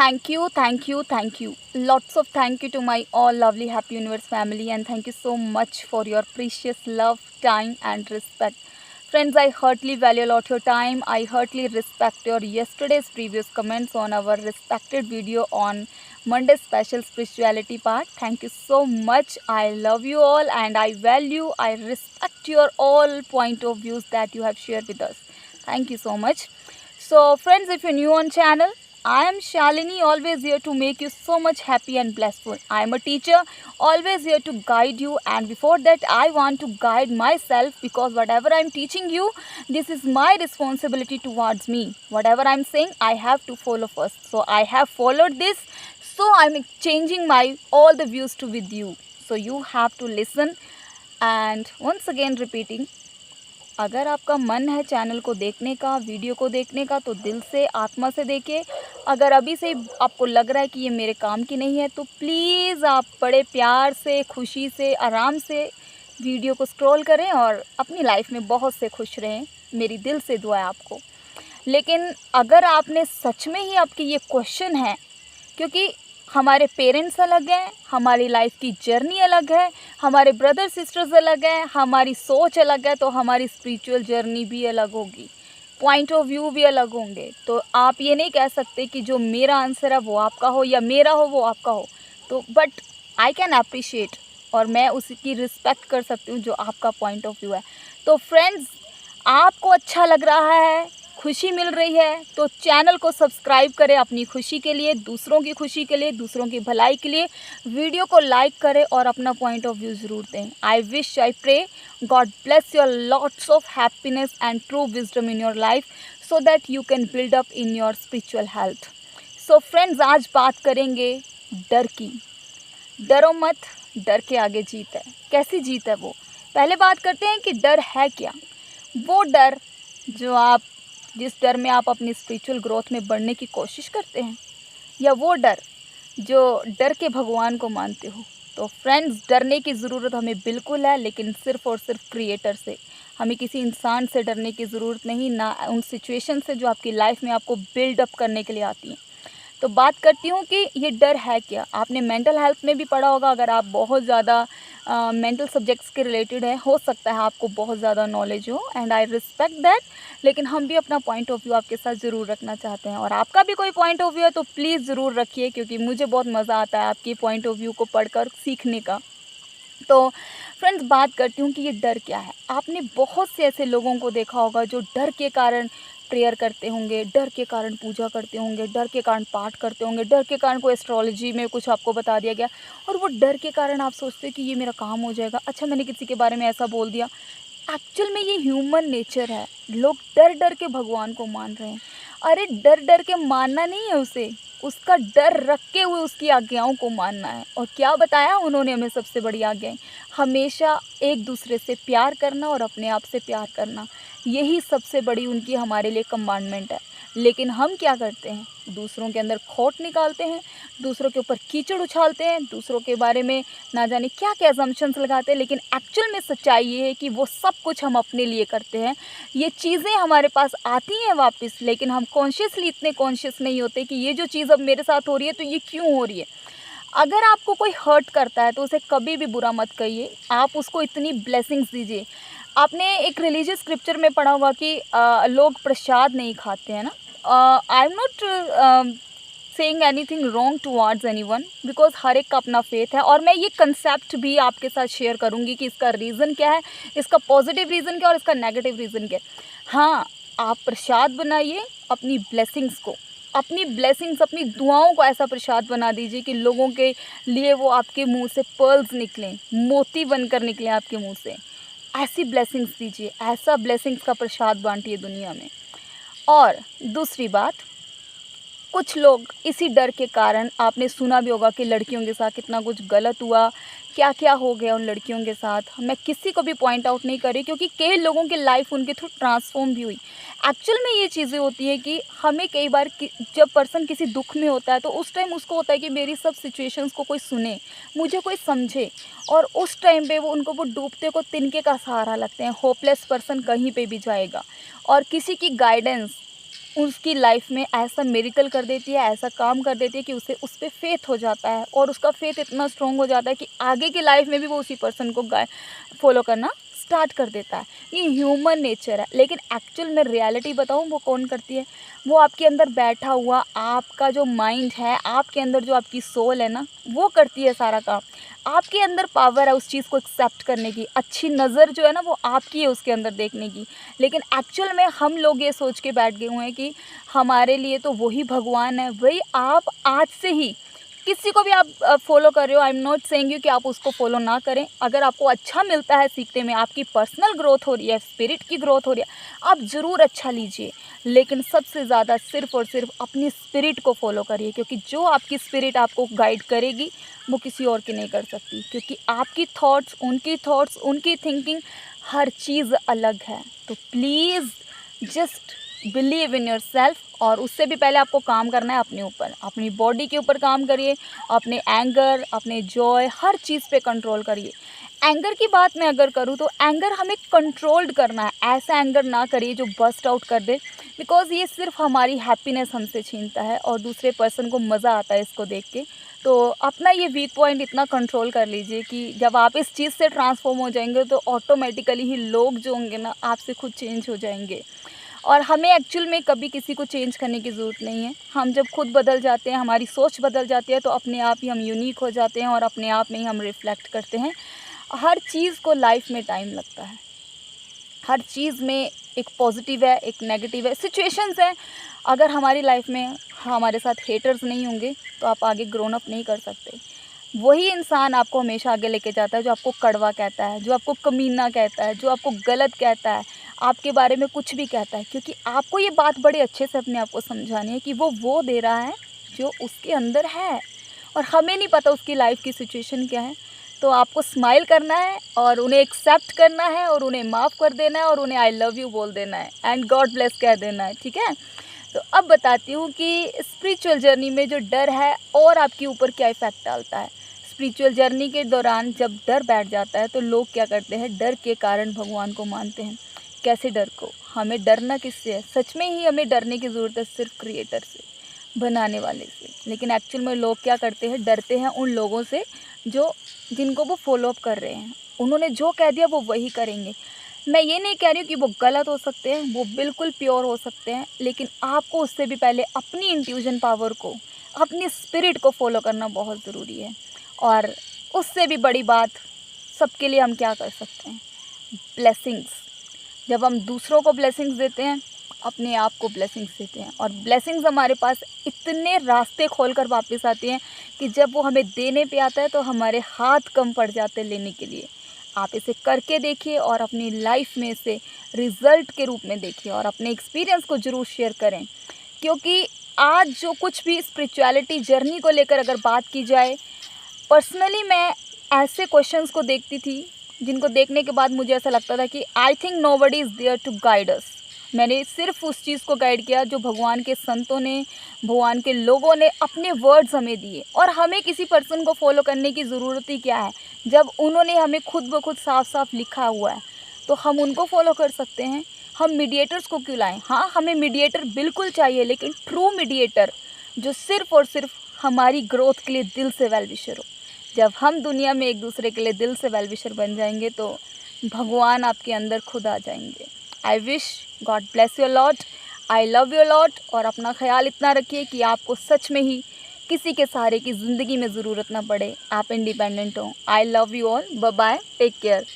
Thank you, thank you. Lots of thank you to my all lovely Happy Universe family, and thank you so much for your precious love, time, and respect. Friends, I heartily value a lot your time. I heartily respect your yesterday's previous comments on our respected video on Monday special spirituality part. Thank you so much. I love you all and I value, I respect your all point of views that you have shared with us. Thank you so much. So friends, if you're new on channel, I am Shalini, always here to make you so much happy and blissful. I am a teacher, always here to guide you, and before that I want to guide myself, because whatever I am teaching you, this is my responsibility towards me. Whatever I am saying, I have to follow first. So I have followed this, so I am changing my all the views to with you. So you have to listen, and once again repeating, अगर आपका मन है channel को देखने का, video को देखने का, तो दिल से, आत्मा से देखिए। अगर अभी से आपको लग रहा है कि ये मेरे काम की नहीं है, तो प्लीज़ आप बड़े प्यार से, खुशी से, आराम से वीडियो को स्क्रॉल करें और अपनी लाइफ में बहुत से खुश रहें। मेरी दिल से दुआ है आपको। लेकिन अगर आपने सच में ही आपकी ये क्वेश्चन है, क्योंकि हमारे पेरेंट्स अलग हैं, हमारी लाइफ की जर्नी अलग है, हमारे ब्रदर सिस्टर्स अलग हैं, हमारी सोच अलग है, तो हमारी स्पिरिचुअल जर्नी भी अलग होगी, पॉइंट ऑफ व्यू भी अलग होंगे। तो आप ये नहीं कह सकते कि जो मेरा आंसर है वो आपका हो या मेरा हो वो आपका हो। तो बट आई कैन अप्रिशिएट, और मैं उसकी रिस्पेक्ट कर सकती हूँ जो आपका पॉइंट ऑफ व्यू है। तो फ्रेंड्स, आपको अच्छा लग रहा है, खुशी मिल रही है, तो चैनल को सब्सक्राइब करें अपनी खुशी के लिए, दूसरों की खुशी के लिए, दूसरों की भलाई के लिए। वीडियो को लाइक करें और अपना पॉइंट ऑफ व्यू ज़रूर दें। I wish, I pray God bless your lots of happiness and true wisdom in your life, so that you can build up in your spiritual health. So friends, आज बात करेंगे डर की। डरो मत, डर के आगे जीत है। कैसी जीत है वो? पहले बात करते हैं कि डर है क्या। वो डर जिस डर में आप अपनी स्पिरिचुअल ग्रोथ में बढ़ने की कोशिश करते हैं, या वो डर जो डर के भगवान को मानते हो। तो फ्रेंड्स, डरने की ज़रूरत हमें बिल्कुल है, लेकिन सिर्फ़ और सिर्फ क्रिएटर से। हमें किसी इंसान से डरने की ज़रूरत नहीं, ना उन सिचुएशन से जो आपकी लाइफ में आपको बिल्ड अप करने के लिए आती हैं। तो बात करती हूँ कि ये डर है क्या। आपने मेंटल हेल्थ में भी पढ़ा होगा, अगर आप बहुत ज़्यादा मेंटल सब्जेक्ट्स के रिलेटेड है, हो सकता है आपको बहुत ज़्यादा नॉलेज हो, एंड आई रिस्पेक्ट दैट। लेकिन हम भी अपना पॉइंट ऑफ व्यू आपके साथ ज़रूर रखना चाहते हैं, और आपका भी कोई पॉइंट ऑफ व्यू है तो प्लीज़ ज़रूर रखिए, क्योंकि मुझे बहुत मज़ा आता है आपकी पॉइंट ऑफ व्यू को पढ़कर सीखने का। तो फ्रेंड्स, बात करती हूँ कि ये डर क्या है। आपने बहुत से ऐसे लोगों को देखा होगा जो डर के कारण प्रेयर करते होंगे, डर के कारण पूजा करते होंगे, डर के कारण पाठ करते होंगे, डर के कारण कोई एस्ट्रोलॉजी में कुछ आपको बता दिया गया, और वो डर के कारण आप सोचते हैं कि ये मेरा काम हो जाएगा। अच्छा, मैंने किसी के बारे में ऐसा बोल दिया। एक्चुअल में ये ह्यूमन नेचर है। लोग डर डर के भगवान को मान रहे हैं। अरे डर डर के मानना नहीं है उसे, उसका डर रख के हुए उसकी आज्ञाओं को मानना है। और क्या बताया उन्होंने हमें सबसे बड़ी आज्ञाएं? हमेशा एक दूसरे से प्यार करना और अपने आप से प्यार करना। यही सबसे बड़ी उनकी हमारे लिए कमांडमेंट है। लेकिन हम क्या करते हैं? दूसरों के अंदर खोट निकालते हैं, दूसरों के ऊपर कीचड़ उछालते हैं, दूसरों के बारे में ना जाने क्या क्या अजम्पशंस लगाते हैं। लेकिन एक्चुअल में सच्चाई ये है कि वो सब कुछ हम अपने लिए करते हैं। ये चीज़ें हमारे पास आती हैं वापस, लेकिन हम कॉन्शियसली इतने कॉन्शियस नहीं होते कि ये जो चीज़ अब मेरे साथ हो रही है तो ये क्यों हो रही है। अगर आपको कोई हर्ट करता है तो उसे कभी भी बुरा मत कहिए, आप उसको इतनी ब्लेसिंग्स दीजिए। आपने एक रिलीजियस स्क्रिप्चर में पढ़ा होगा कि लोग प्रसाद नहीं खाते हैं ना। I am not saying anything wrong towards anyone, because हर एक का अपना फेथ है, और मैं ये कंसेप्ट भी आपके साथ शेयर करूँगी कि इसका रीज़न क्या है, इसका पॉजिटिव रीज़न क्या है और इसका नेगेटिव रीज़न क्या है। हाँ, आप प्रसाद बनाइए अपनी ब्लेसिंग्स को, अपनी ब्लेसिंग्स, अपनी दुआओं को ऐसा प्रसाद बना दीजिए कि लोगों के लिए वो आपके मुंह से पर्ल्स निकलें, मोती बनकर निकलें आपके मुंह से। ऐसी ब्लेसिंग्स दीजिए, ऐसा ब्लेसिंग्स का प्रसाद बांटिए दुनिया में। और दूसरी बात, कुछ लोग इसी डर के कारण, आपने सुना भी होगा कि लड़कियों के साथ कितना कुछ गलत हुआ, क्या क्या हो गया उन लड़कियों के साथ। मैं किसी को भी पॉइंट आउट नहीं कर रही, क्योंकि कई लोगों की लाइफ उनके थ्रू ट्रांसफॉर्म भी हुई। एक्चुअल में ये चीज़ें होती है कि हमें कई बार जब पर्सन किसी दुख में होता है तो उस टाइम उसको होता है कि मेरी सब सिचुएशंस को कोई सुने, मुझे कोई समझे, और उस टाइम पे वो डूबते को तिनके का सहारा लगते हैं। होपलेस पर्सन कहीं पे भी जाएगा, और किसी की गाइडेंस उसकी लाइफ में ऐसा मिरेकल कर देती है, ऐसा काम कर देती है कि उसे उस पे फेथ हो जाता है और उसका फेथ इतना स्ट्रॉन्ग हो जाता है कि आगे की लाइफ में भी वो उसी पर्सन को फॉलो करना स्टार्ट कर देता है। ये ह्यूमन नेचर है, लेकिन एक्चुअल में रियलिटी बताऊँ वो कौन करती है? वो आपके अंदर बैठा हुआ आपका जो माइंड है, आपके अंदर जो आपकी सोल है ना, वो करती है सारा काम। आपके अंदर पावर है उस चीज़ को एक्सेप्ट करने की, अच्छी नज़र जो है ना वो आपकी है उसके अंदर देखने की। लेकिन एक्चुअल में हम लोग ये सोच के बैठ गए हुए हैं कि हमारे लिए तो वही भगवान है। वही आप आज से ही किसी को भी आप फॉलो कर रहे हो, आई एम नॉट सेइंग यू कि आप उसको फॉलो ना करें। अगर आपको अच्छा मिलता है सीखने में, आपकी पर्सनल ग्रोथ हो रही है, स्पिरिट की ग्रोथ हो रही है, आप ज़रूर अच्छा लीजिए। लेकिन सबसे ज़्यादा सिर्फ़ और सिर्फ अपनी स्पिरिट को फॉलो करिए, क्योंकि जो आपकी स्पिरिट आपको गाइड करेगी वो किसी और की नहीं कर सकती। क्योंकि आपकी थॉट्स, उनकी थिंकिंग, हर चीज़ अलग है। तो please just believe in yourself. और उससे भी पहले आपको काम करना है अपने ऊपर, अपनी बॉडी के ऊपर काम करिए, अपने एंगर, अपने जॉय, हर चीज़ पे कंट्रोल करिए। एंगर की बात मैं अगर करूँ तो एंगर हमें कंट्रोल्ड करना है, ऐसा एंगर ना करिए जो बस्ट आउट कर दे, बिकॉज़ ये सिर्फ हमारी हैप्पीनेस हमसे छीनता है और दूसरे पर्सन को मज़ा आता है इसको देख के। तो अपना ये वीक पॉइंट इतना कंट्रोल कर लीजिए कि जब आप इस चीज़ से ट्रांसफॉर्म हो जाएंगे तो ऑटोमेटिकली ही लोग जो होंगे ना आपसे खुद चेंज हो जाएंगे। और हमें एक्चुअल में कभी किसी को चेंज करने की ज़रूरत नहीं है। हम जब खुद बदल जाते हैं, हमारी सोच बदल जाती है, तो अपने आप ही हम यूनिक हो जाते हैं और अपने आप में ही हम रिफ्लेक्ट करते हैं। हर चीज़ को लाइफ में टाइम लगता है। हर चीज़ में एक पॉजिटिव है, एक नेगेटिव है, सिचुएशंस हैं। अगर हमारी लाइफ में हमारे साथ हेटर्स नहीं होंगे तो आप आगे ग्रोन अप नहीं कर सकते। वही इंसान आपको हमेशा आगे लेके जाता है जो आपको कड़वा कहता है, जो आपको कमीना कहता है, जो आपको गलत कहता है, आपके बारे में कुछ भी कहता है। क्योंकि आपको ये बात बड़े अच्छे से अपने आप को समझानी है कि वो दे रहा है जो उसके अंदर है, और हमें नहीं पता उसकी लाइफ की सिचुएशन क्या है। तो आपको स्माइल करना है और उन्हें एक्सेप्ट करना है और उन्हें माफ़ कर देना है और उन्हें आई लव यू बोल देना है एंड गॉड ब्लेस कह देना है, ठीक है। तो अब बताती हूँ कि स्पिरिचुअल जर्नी में जो डर है और आपके ऊपर क्या इफ़ेक्ट डालता है। स्पिरिचुअल जर्नी के दौरान जब डर बैठ जाता है तो लोग क्या करते हैं, डर के कारण भगवान को मानते हैं। कैसे डर को? हमें डरना किससे है? सच में ही हमें डरने की ज़रूरत है सिर्फ क्रिएटर से, बनाने वाले से। लेकिन एक्चुअल में लोग क्या करते हैं, डरते हैं उन लोगों से जिनको वो फॉलो अप कर रहे हैं। उन्होंने जो कह दिया वो वही करेंगे। मैं ये नहीं कह रही हूँ कि वो गलत हो सकते हैं, वो बिल्कुल प्योर हो सकते हैं, लेकिन आपको उससे भी पहले अपनी इंट्यूजन पावर को, अपनी स्पिरिट को फॉलो करना बहुत ज़रूरी है। और उससे भी बड़ी बात, सबके लिए हम क्या कर सकते हैं? ब्लेसिंग्स। जब हम दूसरों को ब्लेसिंग्स देते हैं, अपने आप को ब्लेसिंग्स देते हैं, और ब्लेसिंग्स हमारे पास इतने रास्ते खोल कर वापस आती हैं कि जब वो हमें देने पे आता है तो हमारे हाथ कम पड़ जाते हैं लेने के लिए। आप इसे करके देखिए और अपनी लाइफ में इसे रिज़ल्ट के रूप में देखिए और अपने एक्सपीरियंस को ज़रूर शेयर करें। क्योंकि आज जो कुछ भी स्पिरिचुअलिटी जर्नी को लेकर अगर बात की जाए, पर्सनली मैं ऐसे क्वेश्चंस को देखती थी जिनको देखने के बाद मुझे ऐसा लगता था कि I think nobody is there to guide us. मैंने सिर्फ उस चीज़ को गाइड किया जो भगवान के संतों ने, भगवान के लोगों ने अपने वर्ड्स हमें दिए। और हमें किसी पर्सन को फॉलो करने की ज़रूरत ही क्या है, जब उन्होंने हमें खुद ब खुद साफ साफ लिखा हुआ है तो हम उनको फॉलो कर सकते हैं। हम मीडिएटर्स को क्यों लाएं? हाँ, हमें मीडिएटर बिल्कुल चाहिए, लेकिन ट्रू मीडिएटर जो सिर्फ़ और सिर्फ हमारी ग्रोथ के लिए दिल से वेल विशर हो। जब हम दुनिया में एक दूसरे के लिए दिल से वेल विशर बन जाएंगे तो भगवान आपके अंदर खुद आ जाएंगे। I wish God bless you lot, I love you lot. और अपना ख्याल इतना रखिए कि आपको सच में ही किसी के सहारे की ज़िंदगी में ज़रूरत ना पड़े, आप इंडिपेंडेंट हो। I love you all, bye bye, take care.